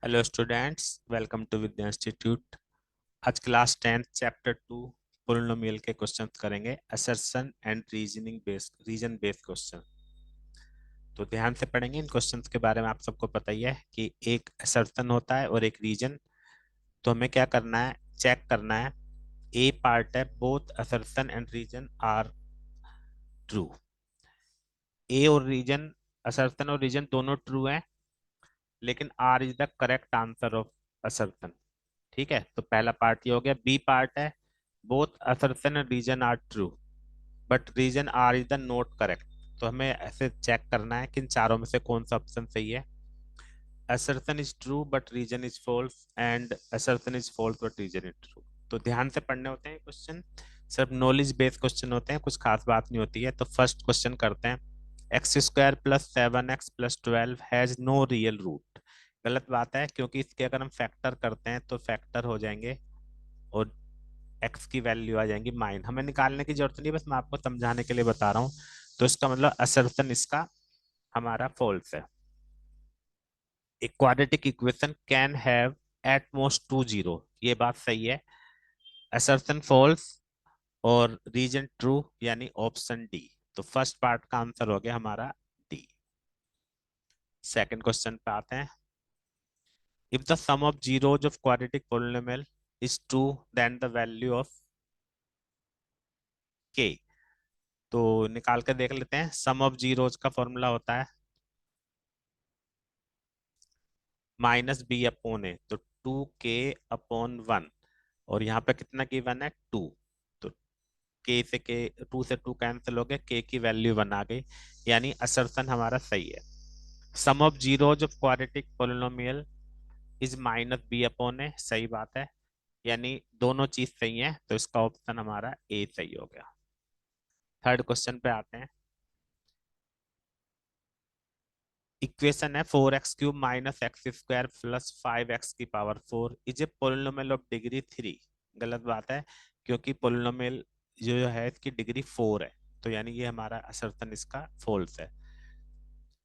Hello students, welcome to Vidya institute. आज class 10 chapter 2 polynomial के questions करेंगे। Assertion and reason based question. तो ध्यान से पढ़ेंगे। इन क्वेश्चंस के बारे में आप सबको पता ही है कि एक असर्शन होता है और एक रीजन। तो हमें क्या करना है, चेक करना है। ए पार्ट है both assertion and reason are true. A और रीजन, असर्शन और रीजन दोनों ट्रू हैं, लेकिन R is the correct answer of assertion. ठीक है, तो पहला पार्ट ये हो गया। बी पार्ट है both assertion and reason are true but reason R is the not correct. तो हमें ऐसे चेक करना है कि इन चारों में से कौन सा ऑप्शन सही है। Assertion is true but reason is false and assertion is false but reason is true. तो ध्यान से पढ़ने होते हैं क्वेश्चन, सिर्फ नॉलेज बेस्ड क्वेश्चन होते हैं, कुछ खास बात नहीं होती है। तो फर्स्ट क्वेश्चन करते हैं। X square plus 7x plus 12 has no real root. गलत बात है, क्योंकि इसके अगर हम फैक्टर करते हैं तो फैक्टर हो जाएंगे और एक्स की वैल्यू आ जाएंगी माइन। हमें निकालने की जरूरत नहीं, बस मैं आपको समझाने के लिए बता रहा हूँ। तो इसका मतलब असर्शन इसका हमारा फॉल्स है। एक quadratic equation can have at most two zero, ये बात सही है। असर्शन फॉल्स और रीजन ट्रू, यानी ऑप्शन डी। तो फर्स्ट पार्ट का आंसर हो गया हमारा डी। सेकंड क्वेश्चन पे आते हैं। If the sum of zeros of quadratic polynomial is true then the value of K. तो निकाल के देख लेते हैं। सम ऑफ जीरोज का फॉर्मूला होता है माइनस बी अपॉन ए, तो 2k/1। और यहाँ पे कितना गिवन है 2, तो के से के 2 से 2 कैंसिल हो गया, के की वैल्यू 1 आ गई, यानी असर्शन हमारा सही है। Sum of zeros of quadratic polynomial is minus B upon A, सही बात है, यानी दोनों चीज सही है, तो इसका ऑप्शन हमारा ए सही हो गया। थर्ड क्वेश्चन पे आते हैं। इक्वेशन है 4x³ minus x square plus 5x की power 4 is a polynomial of degree 3। गलत बात है, क्योंकि पोलिनोमियल जो है इसकी डिग्री 4 है, तो यानी ये हमारा असर्शन इसका फॉल्स है।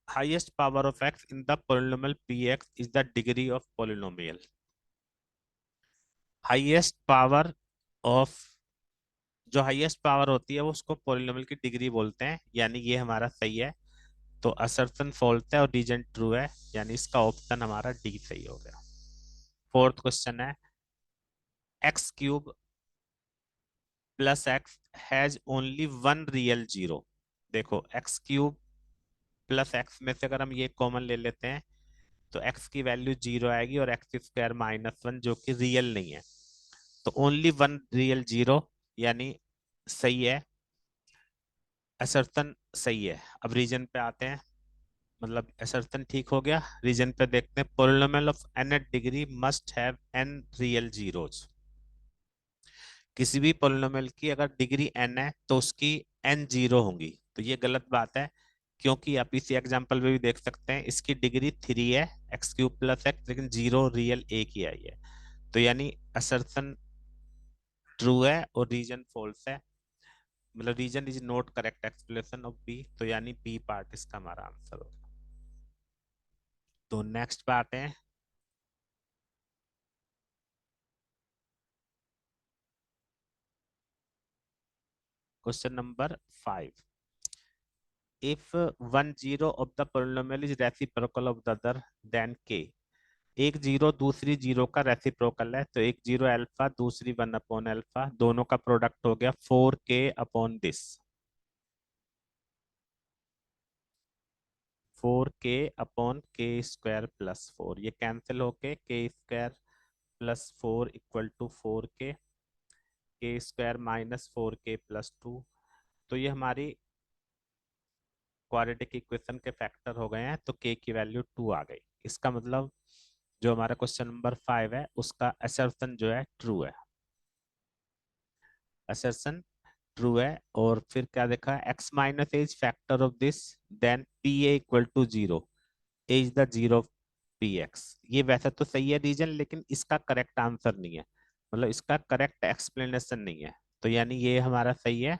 Highest power of x in the polynomial px is the degree of polynomial. Highest power of, जो हाईएस्ट पावर होती है वो उसको पोलिनोमियल की डिग्री बोलते हैं, यानी ये हमारा सही है। तो असर्शन फॉल्स है और रीजन ट्रू है, यानी इसका ऑप्शन हमारा डी सही हो गया। फोर्थ क्वेश्चन है। x³ plus x has only one real zero. देखो x³ प्लस एक्स में से अगर हम ये कॉमन ले लेते हैं तो x की वैल्यू 0 आएगी और x² - 1 जो कि रियल नहीं है। तो ओनली वन रियल जीरो, यानी सही है, असर्शन सही है। अब रीजन पे आते हैं, मतलब असर्शन ठीक हो गया। रीजन पे देखते हैं। Polynomial of n at degree must have n real zeros. किसी भी पोलिनोमियल की अगर डिग्री n है तो उसकी n जीरो होंगी, तो ये गलत बात है, क्योंकि आप इसी एग्जांपल में भी देख सकते हैं इसकी डिग्री 3 है, x³ प्लस एक्स, लेकिन जीरो रियल एक ही आई है। तो यानी असर्शन ट्रू है और रीजन फॉल्स है, मतलब reason is not correct explanation of B, तो यानी बी पार्ट इसका हमारा आंसर होगा। तो नेक्स्ट पे आते हैं। Question number 5। If one zero of the polynomial is reciprocal of the other than के। एक जीरो दूसरी जीरो का रेसिप्रोकल है, तो एक जीरो अल्फा दूसरी 1/अल्फा, दोनों का प्रोडक्ट हो गया 4k/दिस। 4k/k² + 4, ये कैंसिल होके k² + 4 = 4k, k² - 4k + 2। तो ये हमारी क्वाड्रेटिक इक्वेशन के फैक्टर हो गए हैं, तो k की वैल्यू 2 आ गई। इसका मतलब जो हमारा क्वेश्चन नंबर 5 है उसका असर्शन जो है ट्रू है। असर्शन ट्रू है। और फिर क्या देखा, x - a is factor of this, then pa = 0, a is the zero px। ये वैसे तो सही है रीजन, लेकिन इसका करेक्ट आंसर नहीं है, मतलब इसका करेक्ट एक्सप्लेनेशन नहीं है। तो यानी ये हमारा सही है,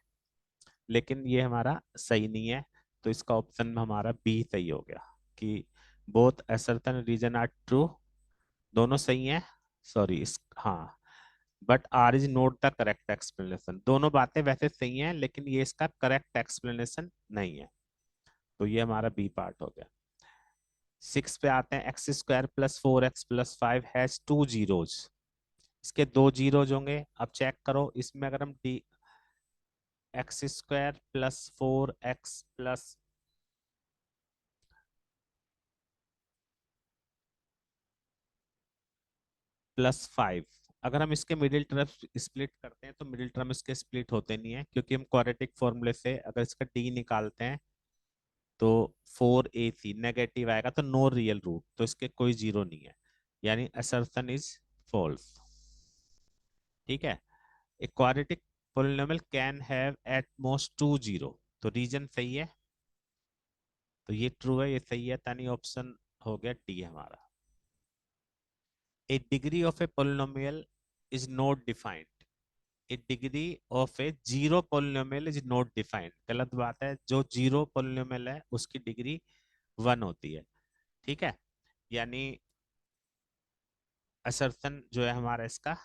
लेकिन ये हमारा सही नहीं है। तो इसका ऑप्शन में हमारा बी सही हो गया कि both assertion reason are true दोनों सही हैं। सॉरी इस हाँ, but R is not the correct explanation. दोनों बातें वैसे सही हैं लेकिन ये इसका करेक्ट एक्सप्लेनेशन नहीं है। तो ये हमारा बी पार्ट हो गया। 6 पे आते हैं। X square plus 4x+5 has 2 zeros. इसके 2 जीरोज होंगे। अब चेक करो इसमें, अगर हम डी x² + 4x+5, अगर हम इसके मिडिल टर्म स्प्लिट करते हैं तो मिडिल टर्म इसके स्प्लिट होते नहीं है, क्योंकि हम क्वाड्रेटिक फॉर्मूले से अगर इसका डी निकालते हैं तो 4ac नेगेटिव आएगा, तो नो रियल रूट, तो इसके कोई जीरो नहीं है, यानी असर्शन इज फॉल्स। ठीक है। A quadratic polynomial can have at most 2 zero, तो रीजन सही है, तो ये ट्रू है, ये सही है, यानी ऑप्शन हो गया डी हमारा। A degree of a polynomial is not defined. A degree of a zero polynomial is not defined, गलत बात है। जो जीरो पोलिनोमियल है उसकी डिग्री 1 होती है। ठीक है, यानी असर्शन जो है हमारा इसका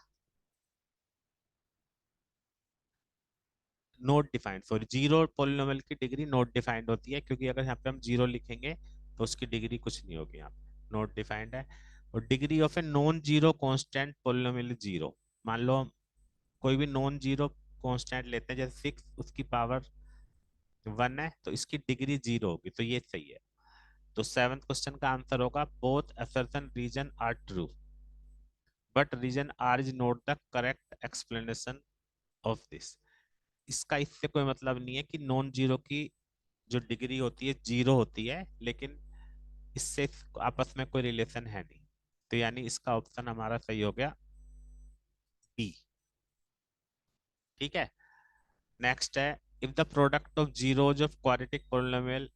not defined, sorry, zero polynomial की डिग्री नॉट डिफाइंड होती है, क्योंकि अगर यहाँ पे हम जीरो लिखेंगे तो उसकी डिग्री कुछ नहीं होगी, यहाँ पे नॉट डिफाइंड है। और degree of a non zero constant polynomial zero. मान लो हम कोई भी नॉन जीरो कांस्टेंट लेते हैं, जैसे 6, उसकी पावर 1 है, तो इसकी डिग्री जीरो होगी, तो ये सही है। तो 7th क्वेश्चन का आंसर होगा both assertion reason are true but reason R is not the correct explanation of this. इसका इससे कोई मतलब नहीं है कि नॉन जीरो की जो डिग्री होती है जीरो होती है, लेकिन इससे आपस में कोई रिलेशन है नहीं, तो यानी इसका ऑप्शन हमारा सही हो गया बी। ठीक है। नेक्स्ट है, if the product of zeros of quadratic polynomial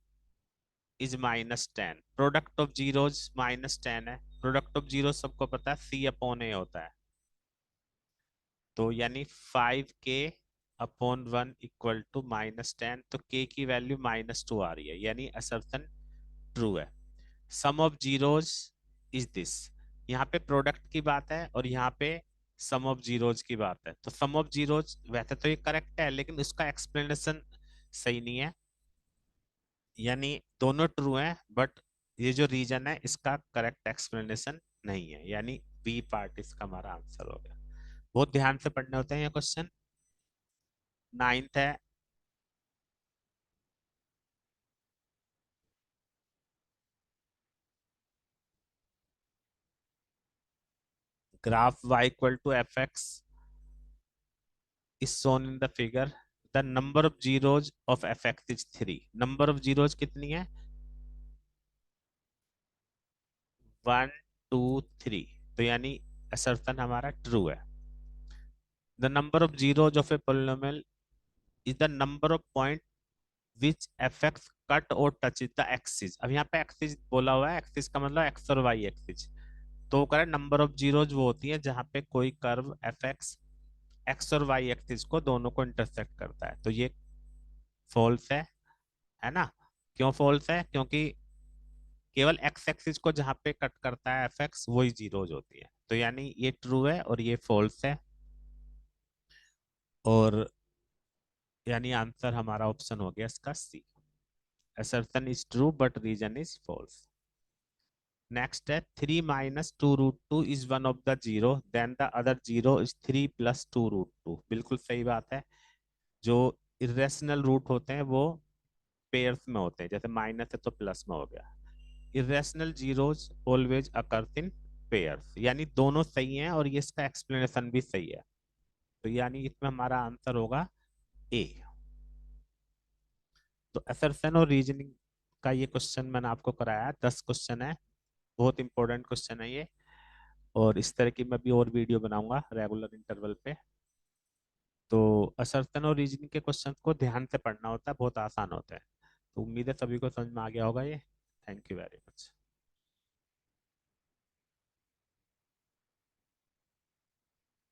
is -10। Product of zeros -10 है। प्रोडक्ट ऑफ जीरो सबको पता है C/A होता है, तो यानी 5k/1 = -10, तो k की वैल्यू -2 आ रही है, यानी असर्शन ट्रू है। Sum of zeros is this. यहाँ पे प्रोडक्ट की बात है और यहाँ पे सम ऑफ जीरोज की बात है, तो सम ऑफ जीरोज वैसे तो ये करेक्ट है लेकिन उसका एक्सप्लेनेशन सही नहीं है, यानी दोनों ट्रू हैं बट ये जो रीजन है इसका करेक्ट एक्सप्लेनेशन नहीं है, यानी बी पार्ट इसका हमारा आंसर हो गया। बहुत ध्यान से पढ़ने होते हैं ये क्वेश्चन। 9th है, graph y equal to fx is shown in the figure. The number of zeros of fx is 3. Number of zeros कितनी है? 1 2 3, तो यानी assertion हमारा ट्रू है। The number of zeros of a polynomial is the number of point which fx cut or touches the axis। अब यहाँ पे axis बोला हुआ है, axis का मतलब x और y एक्सिस, तो करें नंबर ऑफ जीरोज वो होती है जहाँ पे कोई कर्व fx x और y एक्सिस को दोनों को इंटरसेक्ट करता है, तो ये फॉल्स है ना। क्यों फॉल्स है? क्योंकि केवल एक्स एक्सिस को जहां पे कट करता है एफ एक्स वही जीरोज होती है, तो यानी ये ट्रू है और ये फॉल्स है, और यानी आंसर हमारा ऑप्शन हो गया इसका C. Assertion is true but reason is false. Next है, 3 - 2√2 is one of the zero, then the other zero is 3 + 2√2। बिल्कुल सही बात है। जो इरेशनल रूट होते हैं वो पेयर्स में होते हैं, जैसे माइनस है तो प्लस में हो गया। Irrational zeros always occurs in pairs, यानी दोनों सही हैं और ये इसका एक्सप्लेनेशन भी सही है, तो यानी इसमें हमारा आंसर होगा ए। तो असर्शन और रीजनिंग का ये क्वेश्चन मैंने आपको कराया, 10 क्वेश्चन है, बहुत इंपॉर्टेंट क्वेश्चन है ये, और इस तरह की मैं भी और वीडियो बनाऊंगा रेगुलर इंटरवल पे। तो असर्शन और रीजनिंग के क्वेश्चन को ध्यान से पढ़ना होता है, बहुत आसान होता है। तो उम्मीद है सभी को समझ में आ गया होगा ये। Thank you very much.